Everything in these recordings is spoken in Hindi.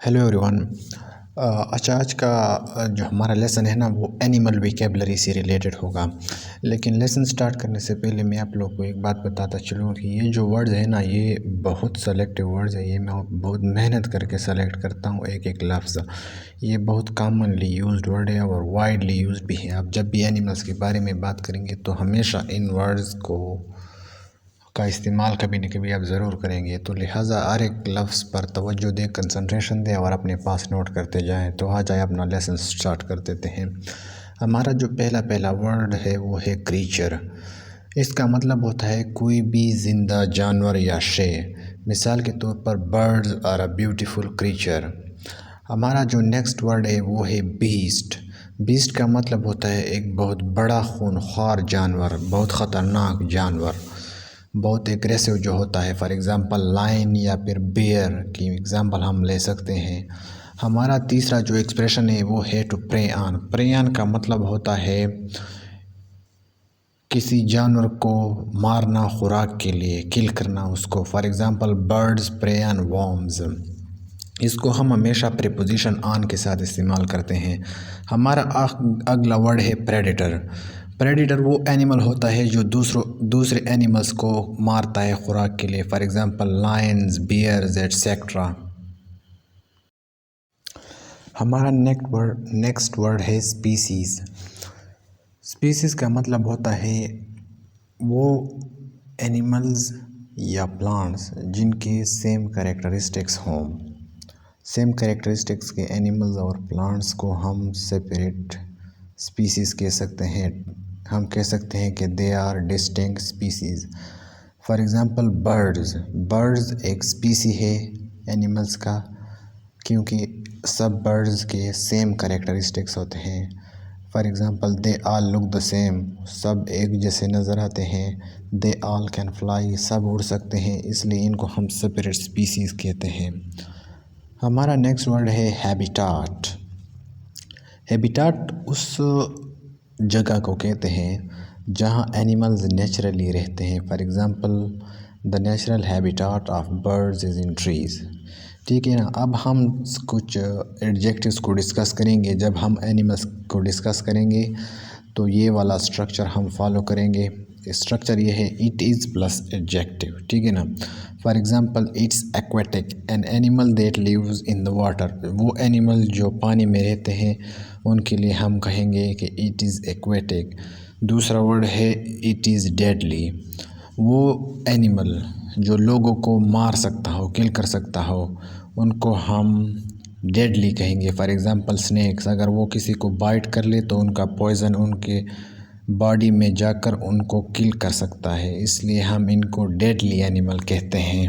Hello everyone. अच्छा, आज का जो हमारा लेसन है ना वो एनिमल वोकैबुलरी से रिलेटेड होगा। लेकिन लेसन स्टार्ट करने से पहले मैं आप लोगों को एक बात बताता चलूँ कि ये जो वर्ड्स है ना ये बहुत सेलेक्टिव वर्ड्स है। ये मैं बहुत मेहनत करके सेलेक्ट करता हूँ एक एक लफ्ज़। ये बहुत कॉमनली यूज्ड वर्ड है और वाइडली यूज्ड भी है। आप जब भी एनिमल्स के बारे में बात करेंगे तो हमेशा इन वर्ड्स का इस्तेमाल कभी न कभी आप ज़रूर करेंगे। तो लिहाजा हर एक लफ्ज़ पर तवज्जो दें, कंसंट्रेशन दें और अपने पास नोट करते जाएं। तो आ जाए अपना लेसन स्टार्ट कर देते हैं। हमारा जो पहला वर्ड है वो है क्रीचर। इसका मतलब होता है कोई भी ज़िंदा जानवर या शे। मिसाल के तौर पर birds are a beautiful creature. हमारा जो नेक्स्ट वर्ड है वो है बीस्ट। बीस्ट का मतलब होता है एक बहुत बड़ा खूनख्वार जानवर, बहुत ख़तरनाक जानवर, बहुत एग्रेसिव जो होता है। फॉर एग्ज़ाम्पल लायन या फिर बेयर की एग्ज़ाम्पल हम ले सकते हैं। हमारा तीसरा जो एक्सप्रेशन है वो है to prey on. Prey on का मतलब होता है किसी जानवर को मारना, खुराक के लिए किल करना उसको। For example birds prey on worms. इसको हम हमेशा प्रीपोजिशन ऑन के साथ इस्तेमाल करते हैं। हमारा अगला वर्ड है प्रेडेटर। प्रेडेटर वो एनिमल होता है जो दूसरे एनिमल्स को मारता है खुराक के लिए। For example lions, bears etcetera. हमारा नेक्स्ट वर्ड है स्पीसीज़। स्पीसीज़ का मतलब होता है वो एनिमल्स या प्लांट्स जिनके सेम कैरेक्टरिस्टिक्स हों। सेम कैरेक्टरिस्टिक्स के एनिमल्स और प्लांट्स को हम सेपरेट स्पीसीज़ कह सकते हैं। हम कह सकते हैं कि they are distinct species. For example birds एक स्पीसी है एनिमल्स का, क्योंकि सब बर्ड्स के सेम कैरेक्टरिस्टिक्स होते हैं। For example they all look the same, सब एक जैसे नज़र आते हैं। दे ऑल कैन फ्लाई, सब उड़ सकते हैं, इसलिए इनको हम सेपरेट स्पीसीज़ कहते हैं। हमारा नेक्स्ट वर्ड है हैबिटाट। हैबिटाट उस जगह को कहते हैं जहाँ एनिमल्स नेचुरली रहते हैं। For example the natural habitat of birds is in trees. ठीक है ना। अब हम कुछ एडजेक्टिव्स को डिस्कस करेंगे। जब हम एनिमल्स को डिस्कस करेंगे तो ये वाला स्ट्रक्चर हम फॉलो करेंगे। स्ट्रक्चर ये है इट इज़ प्लस एडजेक्टिव। ठीक है ना। For example it's aquatic, an animal that lives in the water. वो एनिमल जो पानी में रहते हैं उनके लिए हम कहेंगे कि इट इज़ एक्वेटिक। दूसरा वर्ड है इट इज़ डेडली। वो एनिमल जो लोगों को मार सकता हो, किल कर सकता हो, उनको हम डेडली कहेंगे। फॉर एग्ज़ाम्पल स्नेक्स, अगर वो किसी को बाइट कर ले तो उनका पॉइज़न उनके बॉडी में जाकर उनको किल कर सकता है, इसलिए हम इनको डेडली एनिमल कहते हैं।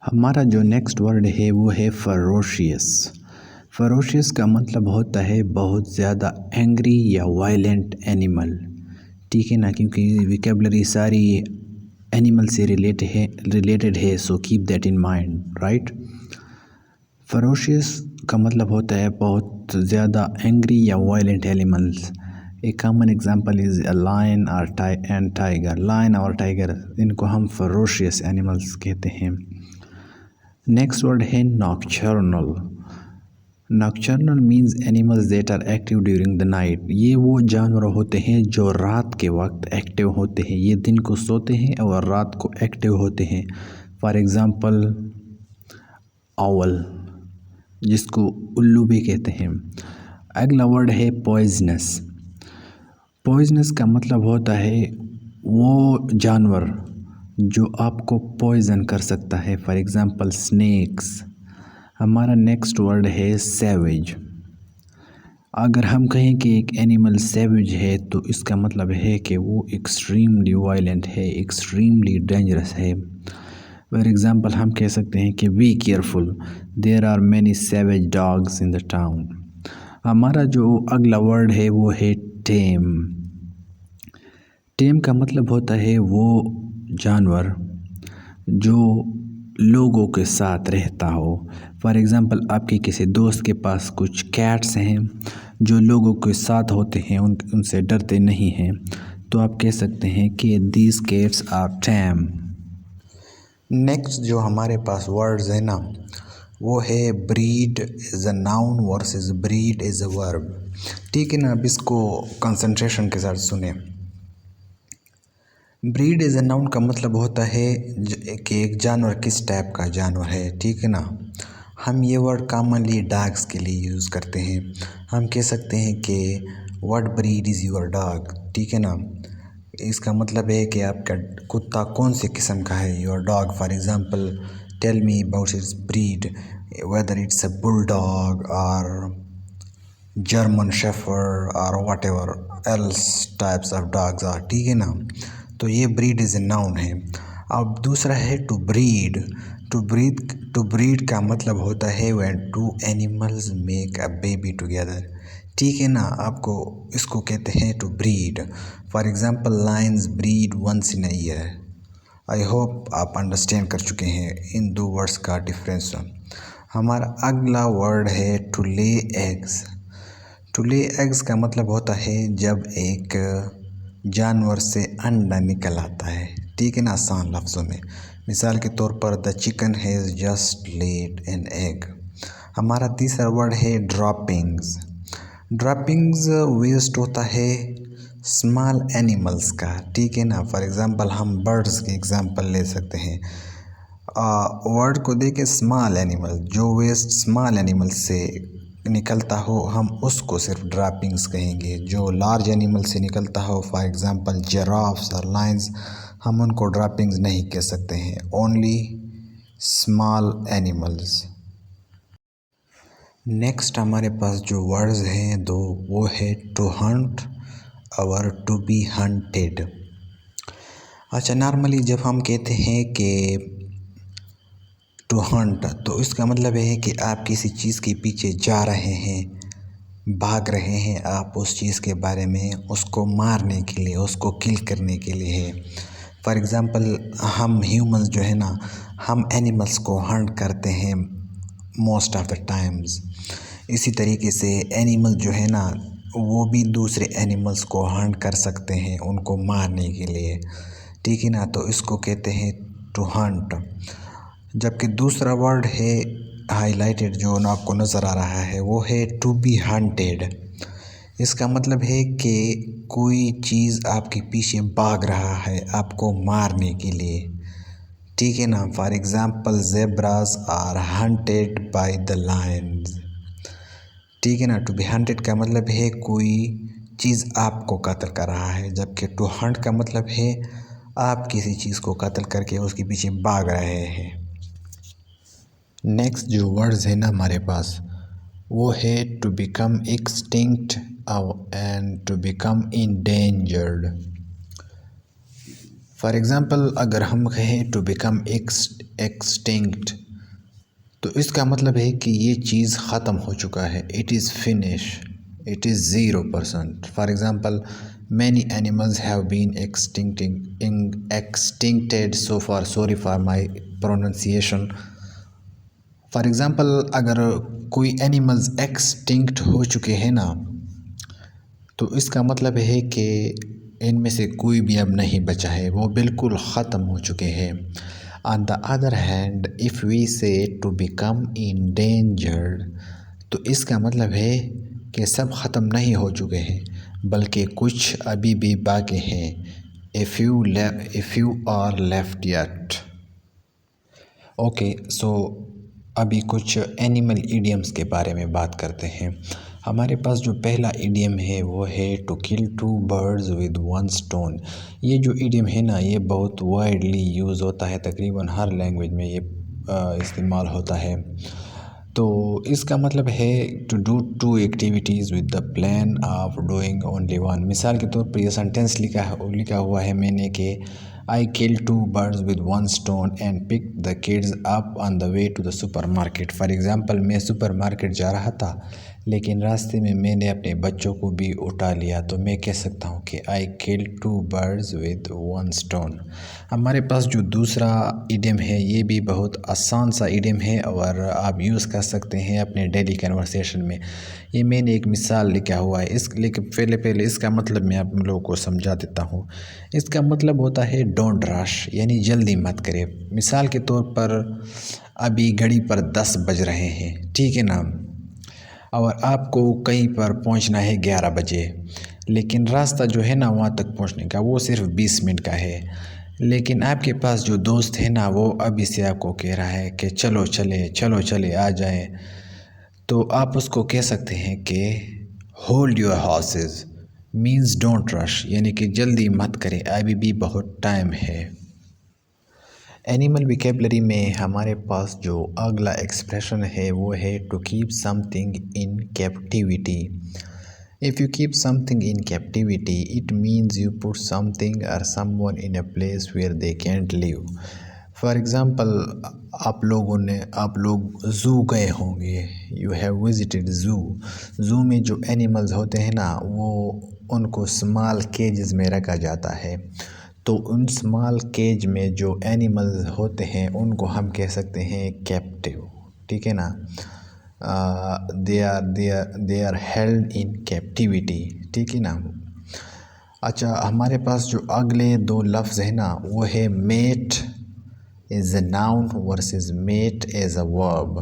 हमारा जो नेक्स्ट वर्ड है वो है फरोशियस। फरोशियस का मतलब होता है बहुत ज़्यादा एंग्री या वायलेंट एनिमल। ठीक है ना, क्योंकि वोकैबुलरी सारी एनिमल से रिलेटेड है, so keep that in mind, right. Ferocious का मतलब होता है बहुत ज़्यादा एंग्री या violent animals. A common example is a lion and tiger. Lion और टाइगर, इनको हम फरोशियस एनिमल्स कहते हैं। नेक्स्ट वर्ड है nocturnal. Nocturnal means animals that are active during the night. ये वो जानवर होते हैं जो रात के वक्त एक्टिव होते हैं। ये दिन को सोते हैं और रात को एक्टिव होते हैं। फॉर एग्ज़ाम्पल आउल, जिसको उल्लू भी कहते हैं। अगला वर्ड है पॉइजनस। पॉइजनस का मतलब होता है वो जानवर जो आपको पॉइजन कर सकता है। For example snakes. हमारा नेक्स्ट वर्ड है सैवेज। अगर हम कहें कि एक एनिमल सैवेज है तो इसका मतलब है कि वो एक्सट्रीमली वायलेंट है, एक्सट्रीमली डेंजरस है। फॉर एग्ज़ाम्पल हम कह सकते हैं कि be careful, there are many savage dogs in the town. हमारा जो अगला वर्ड है वो है टेम। टेम का मतलब होता है वो जानवर जो लोगों के साथ रहता हो। फॉर एग्ज़ाम्पल आपके किसी दोस्त के पास कुछ कैट्स हैं जो लोगों के साथ होते हैं, उनसे डरते नहीं हैं, तो आप कह सकते हैं कि these cats are tame. Next जो हमारे पास वर्ड्स है ना वो है breed is a noun versus breed is a verb. ठीक है ना, अब इसको कंसंट्रेशन के साथ सुने। ब्रीड इज़ अ नाउन का मतलब होता है कि एक जानवर किस टाइप का जानवर है। ठीक है ना, हम ये वर्ड कॉमनली डॉग्स के लिए यूज़ करते हैं। हम कह सकते हैं कि what breed is your dog. ठीक है ना, इसका मतलब है कि आपका कुत्ता कौन से किस्म का है। Your dog for example tell me about its breed, whether it's a bulldog or German shepherd or whatever else types of dogs are. ठीक है ना, तो ये ब्रीड इज़ ए नाउन है। अब दूसरा है टू ब्रीड। टू ब्रीड का मतलब होता है when two animals make a baby together. ठीक है ना, आपको इसको कहते हैं to breed. For example lions breed once in a year. I hope आप अंडरस्टैंड कर चुके हैं इन दो वर्ड्स का डिफरेंस। हमारा अगला वर्ड है to lay eggs. To lay eggs का मतलब होता है जब एक जानवर से अंडा निकल आता है। ठीक है ना, आसान लफ्ज़ों में मिसाल के तौर पर the chicken has just laid an egg. हमारा तीसरा वर्ड है ड्रॉपिंग्स। ड्रॉपिंग्स वेस्ट होता है स्मॉल एनिमल्स का। ठीक है ना, फॉर एग्ज़ाम्पल हम बर्ड्स की एग्ज़ाम्पल ले सकते हैं। वर्ड को देखें स्मॉल एनिमल, जो वेस्ट स्मॉल एनिमल से निकलता हो हम उसको सिर्फ ड्रॉपिंग्स कहेंगे। जो लार्ज एनिमल से निकलता हो फॉर एग्जांपल जिराफ्स और लायंस, हम उनको ड्रॉपिंग्स नहीं कह सकते हैं, ओनली स्मॉल एनिमल्स। नेक्स्ट हमारे पास जो वर्ड्स हैं दो, वो है टू हंट और टू बी हंटेड। अच्छा, नॉर्मली जब हम कहते हैं कि टू हंट, तो इसका मतलब है कि आप किसी चीज़ के पीछे जा रहे हैं, भाग रहे हैं आप उस चीज़ के बारे में, उसको मारने के लिए, उसको किल करने के लिए है। फॉर एग्ज़ाम्पल हम ह्यूमंस जो है ना, हम एनिमल्स को हंट करते हैं मोस्ट ऑफ द टाइम्स। इसी तरीके से एनिमल जो है ना, वो भी दूसरे एनिमल्स को हंट कर सकते हैं उनको मारने के लिए। ठीक है ना, तो इसको कहते हैं टू हंट। जबकि दूसरा वर्ड है हाईलाइटेड जो ना आपको नज़र आ रहा है, वो है टू बी हंटेड। इसका मतलब है कि कोई चीज़ आपके पीछे भाग रहा है आपको मारने के लिए। ठीक है ना, for example zebras are hunted by the lions. ठीक है ना, टू बी हंटेड का मतलब है कोई चीज़ आपको कत्ल कर रहा है, जबकि टू हंट का मतलब है आप किसी चीज़ को कत्ल करके उसके पीछे भाग रहे हैं। नेक्स्ट जो वर्ड्स है ना हमारे पास, वो है to become extinct and to become endangered. For example अगर हम कहें टू बिकम एक्सटिंक्ट, तो इसका मतलब है कि ये चीज़ ख़त्म हो चुका है, it is finish, it is 0%। For example many animals have been extincted so for, sorry for my pronunciation. For example अगर कोई एनिमल्स एक्सटिंक्ट हो चुके हैं ना, तो इसका मतलब है कि इनमें से कोई भी अब नहीं बचा है, वो बिल्कुल ख़त्म हो चुके हैं। On the other hand if we say to become endangered, तो इसका मतलब है कि सब ख़त्म नहीं हो चुके हैं बल्कि कुछ अभी भी बाकी हैं। If you are left yet. Okay, so अभी कुछ एनिमल इडियम्स के बारे में बात करते हैं। हमारे पास जो पहला इडियम है वो है to kill two birds with one stone. ये जो इडियम है ना, ये बहुत वाइडली यूज़ होता है, तकरीबन हर लैंग्वेज में ये इस्तेमाल होता है। तो इसका मतलब है to do two activities with the plan of doing only one. मिसाल के तौर पर यह सेंटेंस लिखा हुआ है मैंने कि I kill two birds with one stone and pick the kids up on the way to the supermarket. For example मैं सुपर मार्केट जा रहा था, लेकिन रास्ते में मैंने अपने बच्चों को भी उठा लिया, तो मैं कह सकता हूँ कि I kill 2 birds with 1 stone. हमारे पास जो दूसरा इडियम है ये भी बहुत आसान सा इडियम है और आप यूज़ कर सकते हैं अपने डेली कन्वर्सेशन में। ये मैंने एक मिसाल लिखा हुआ है लेकिन पहले इसका मतलब मैं आप लोगों को समझा देता हूँ। इसका मतलब होता है डोंट रश, यानी जल्दी मत करें। मिसाल के तौर पर अभी घड़ी पर 10 बज रहे हैं, ठीक है ना, और आपको कहीं पर पहुंचना है 11 बजे, लेकिन रास्ता जो है ना वहाँ तक पहुंचने का वो सिर्फ 20 मिनट का है। लेकिन आपके पास जो दोस्त है ना वो अभी से आपको कह रहा है कि चलो चले आ जाए, तो आप उसको कह सकते हैं कि hold your horses means don't rush, यानी कि जल्दी मत करें, अभी भी बहुत टाइम है। एनिमल विकेबलरी में हमारे पास जो अगला एक्सप्रेशन है वो है to keep something in captivity. If you keep something in captivity it means you put something और someone in a place where they can't live. For example आप लोग ज़ू गए होंगे, यू हैव विजिटेड ज़ू में जो एनिमल्स होते हैं ना वो उनको स्मॉल केजेस में रखा जाता है। तो उन स्मॉल केज में जो एनिमल्स होते हैं उनको हम कह सकते हैं कैप्टिव, ठीक है ना। They are held in captivity, ठीक है ना। अच्छा, हमारे पास जो अगले दो लफ्ज़ है ना वो है mate is a noun versus mate as a verb.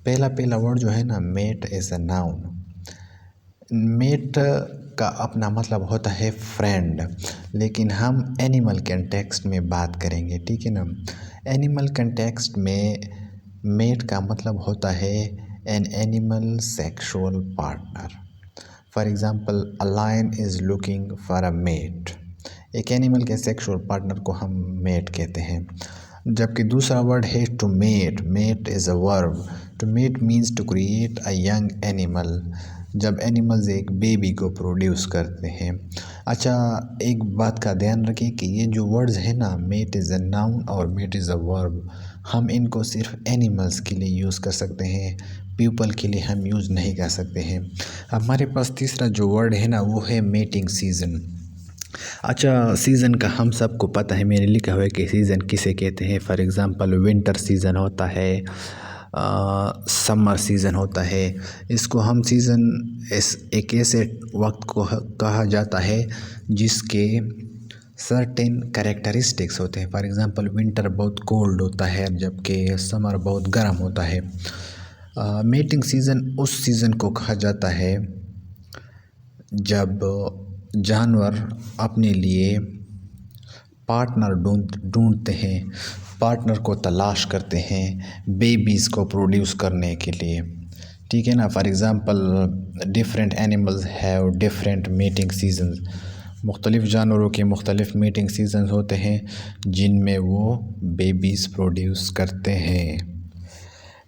पहला वर्ड जो है ना mate as a noun, mate का अपना मतलब होता है फ्रेंड, लेकिन हम एनिमल कंटेक्स्ट में बात करेंगे, ठीक है ना। एनिमल कंटेक्स्ट में मेट का मतलब होता है an animal sexual partner. For example a lion is looking for a mate. एक एनिमल के सेक्सुअल पार्टनर को हम मेट कहते हैं। जबकि दूसरा वर्ड है to mate. Mate is a verb. To mate means to create a young animal, जब एनिमल्स एक बेबी को प्रोड्यूस करते हैं। अच्छा, एक बात का ध्यान रखें कि ये जो वर्ड्स हैं ना मेट इज़ अ नाउन और मेट इज़ अ वर्ब, हम इनको सिर्फ एनिमल्स के लिए यूज़ कर सकते हैं, पीपल के लिए हम यूज़ नहीं कर सकते हैं। हमारे पास तीसरा जो वर्ड है ना वो है मेटिंग सीज़न। अच्छा, सीज़न का हम सबको पता है, मैंने लिखा हुआ है कि सीज़न किसे कहते हैं। फॉर एग्ज़ाम्पल विंटर सीज़न होता है, समर सीज़न होता है। इसको हम एक ऐसे वक्त को कहा जाता है जिसके सर्टेन कैरेक्टरिस्टिक्स होते हैं। फॉर एग्ज़ाम्पल विंटर बहुत कोल्ड होता है जबकि समर बहुत गर्म होता है। मेटिंग सीज़न उस सीज़न को कहा जाता है जब जानवर अपने लिए पार्टनर ढूंढते हैं, पार्टनर को तलाश करते हैं बेबीज़ को प्रोड्यूस करने के लिए, ठीक है ना। For example different animals have different meeting seasons. मुख्तलिफ़ जानवरों के मुख्तलिफ़ मीटिंग सीजन्स होते हैं जिनमें वो बेबीज़ प्रोड्यूस करते हैं।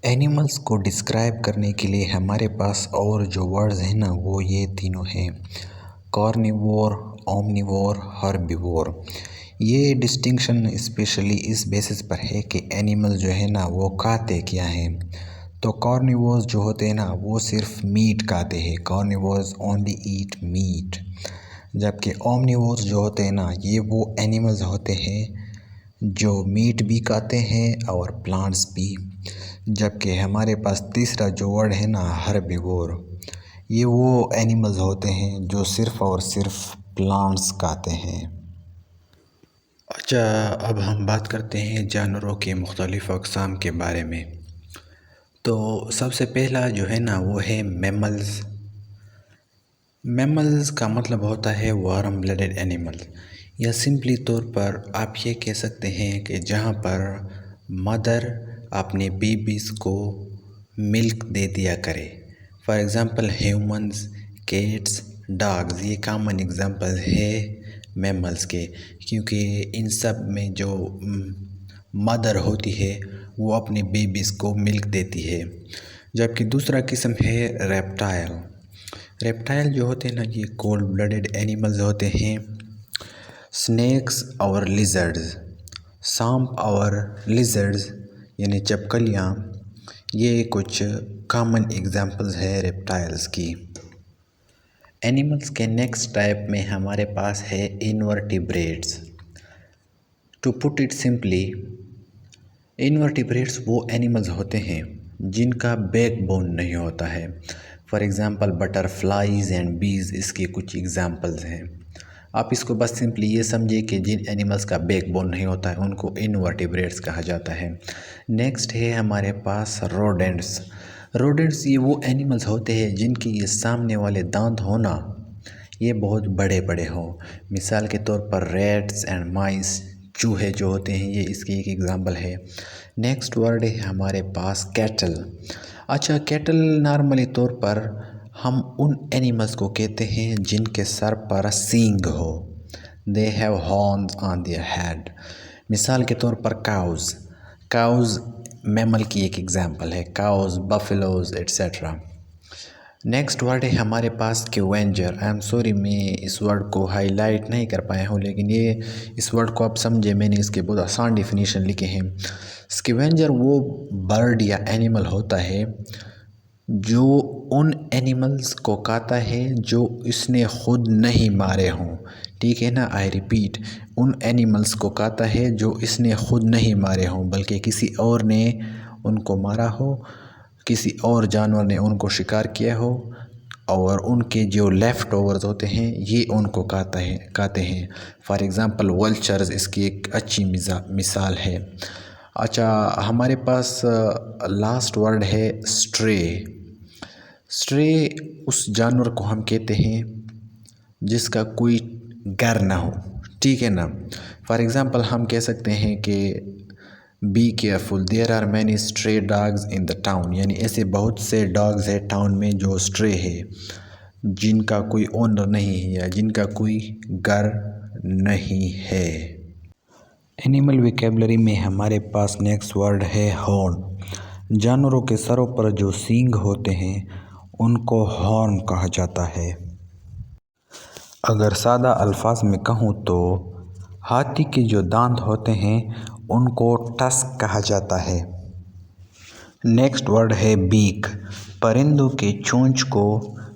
एनिमल्स को डिस्क्राइब करने के लिए हमारे पास और जो वर्ड्स हैं ना वो ये तीनों हैं, कार्निवोर, ओमनिवोर, हर्बिवोर। ये डिस्टिंक्शन स्पेशली इस बेसिस पर है कि एनिमल जो है ना वो खाते क्या हैं। तो कार्निवोर्स जो होते हैं ना वो सिर्फ मीट खाते हैं, कार्निवोर्स ओनली ईट मीट। जबकि ओमनिवोर्स जो होते हैं ना ये वो एनिमल्स होते हैं जो मीट भी खाते हैं और प्लांट्स भी। जबकि हमारे पास तीसरा जो वर्ड है ना हर्बिवोर, ये वो एनिमल्स होते हैं जो सिर्फ़ और सिर्फ प्लांट्स खाते हैं। अच्छा, अब हम बात करते हैं जानवरों के मुख्तलिफ़ अक़साम के बारे में। तो सबसे पहला जो है ना वो है मैमल्स। मैमल्स का मतलब होता है वार्म ब्लडेड एनिमल, या सिंपली तौर पर आप ये कह सकते हैं कि जहाँ पर मदर अपने बेबीज़ को मिल्क दे दिया करे। For example humans, cats, dogs, ये कॉमन एग्ज़ाम्पल है मैमल्स के, क्योंकि इन सब में जो मदर होती है वो अपने बेबीज़ को मिल्क देती है। जबकि दूसरा किस्म है रेप्टाइल। रेप्टाइल जो होते हैं ना ये कोल्ड ब्लडेड एनिमल्स होते हैं। स्नेक्स और लिजर्ड्स, सांप और लिजर्ड्स यानी चपकलियाँ, ये कुछ कॉमन एग्जांपल्स है रेप्टाइल्स की। एनिमल्स के नेक्स्ट टाइप में हमारे पास है invertebrates. To put it simply, invertebrates वो एनिमल्स होते हैं जिनका बैकबोन नहीं होता है। फॉर एग्ज़ाम्पल बटरफ्लाइज एंड बीज इसके कुछ एग्जांपल्स हैं। आप इसको बस सिंपली ये समझिए कि जिन एनिमल्स का बैकबोन नहीं होता है उनको इनवर्टिब्रेट्स कहा जाता है। नेक्स्ट है हमारे पास रोडेंट्स। रोडेंट्स ये वो एनिमल्स होते हैं जिनके ये सामने वाले दांत होना ये बहुत बड़े बड़े हों। मिसाल के तौर पर रैट्स एंड माइस, चूहे जो होते हैं, ये इसकी एक एग्जांपल है। नेक्स्ट वर्ड है हमारे पास कैटल। अच्छा, कैटल नॉर्मली तौर पर हम उन एनिमल्स को कहते हैं जिनके सर पर सींग हो। They have horns on their head. मिसाल के तौर पर काउज, काउज मैमल की एक एग्जांपल है, cows, buffaloes etcetera. Next word है हमारे पास स्कैवेंजर। आई एम सॉरी मैं इस वर्ड को हाईलाइट नहीं कर पाया हूँ, लेकिन ये इस वर्ड को आप समझे, मैंने इसके बहुत आसान डिफिनीशन लिखे हैं। स्कैवेंजर वो बर्ड या एनिमल होता है जो उन एनिमल्स को खाता है जो इसने खुद नहीं मारे हों। ठीक है ना, आई रिपीट, उन एनिमल्स को खाता है जो इसने खुद नहीं मारे हों बल्कि किसी और ने उनको मारा हो, किसी और जानवर ने उनको शिकार किया हो और उनके जो लेफ़्ट ओवर्स होते हैं ये उनको खाते हैं। फॉर एग्ज़ाम्पल वल्चर्स इसकी एक अच्छी मिसाल है। अच्छा, हमारे पास लास्ट वर्ड है स्ट्रे। स्ट्रे उस जानवर को हम कहते हैं जिसका कोई घर ना हो। ठीक है ना, फॉर एग्ज़ाम्पल हम कह सकते हैं कि be careful, there are many stray dogs in the town, यानी ऐसे बहुत से डॉग्स है टाउन में जो स्ट्रे है, जिनका कोई ओनर नहीं है या जिनका कोई घर नहीं है। एनिमल विकेबलरी में हमारे पास नेक्स्ट वर्ड है हॉर्न। जानवरों के सरों पर जो सींग होते हैं उनको हॉर्न कहा जाता है। अगर सादा अल्फाज में कहूँ तो हाथी के जो दांत होते हैं उनको टस्क कहा जाता है। नेक्स्ट वर्ड है बीक। परिंदों के चोंच को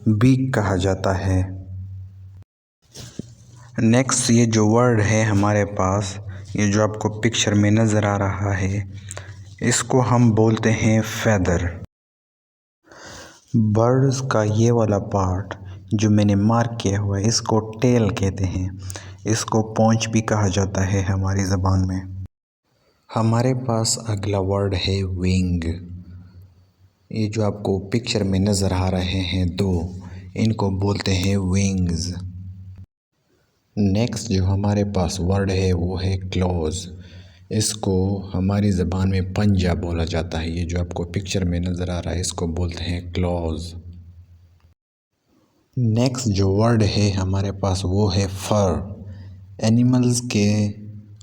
बीक कहा जाता है। नेक्स्ट ये जो वर्ड है हमारे पास, ये जो आपको पिक्चर में नज़र आ रहा है, इसको हम बोलते हैं फेदर। बर्ड्स का ये वाला पार्ट जो मैंने मार्क किया हुआ है इसको टेल कहते हैं। इसको पौंछ भी कहा जाता है हमारी ज़बान में। हमारे पास अगला वर्ड है विंग। ये जो आपको पिक्चर में नज़र आ रहे हैं दो, इनको बोलते हैं विंग्स। नेक्स्ट जो हमारे पास वर्ड है वो है क्लॉज। इसको हमारी ज़बान में पंजा बोला जाता है। ये जो आपको पिक्चर में नज़र आ रहा है इसको बोलते हैं क्लॉज। नेक्स्ट जो वर्ड है हमारे पास वो है फर। एनिमल्स के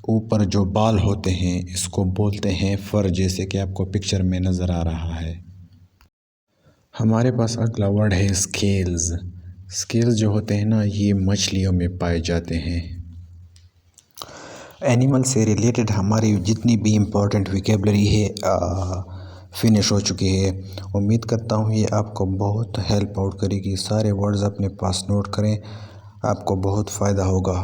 ऊपर जो बाल होते हैं इसको बोलते हैं फर, जैसे कि आपको पिक्चर में नज़र आ रहा है। हमारे पास अगला वर्ड है स्केल्स। स्केल्स जो होते हैं ना, ये मछलियों में पाए जाते हैं। एनिमल से रिलेटेड हमारी जितनी भी इम्पोर्टेंट विकेबलरी है फिनिश हो चुकी है। उम्मीद करता हूँ ये आपको बहुत हेल्प आउट करेगी। सारे वर्ड्स अपने पास नोट करें, आपको बहुत फ़ायदा होगा।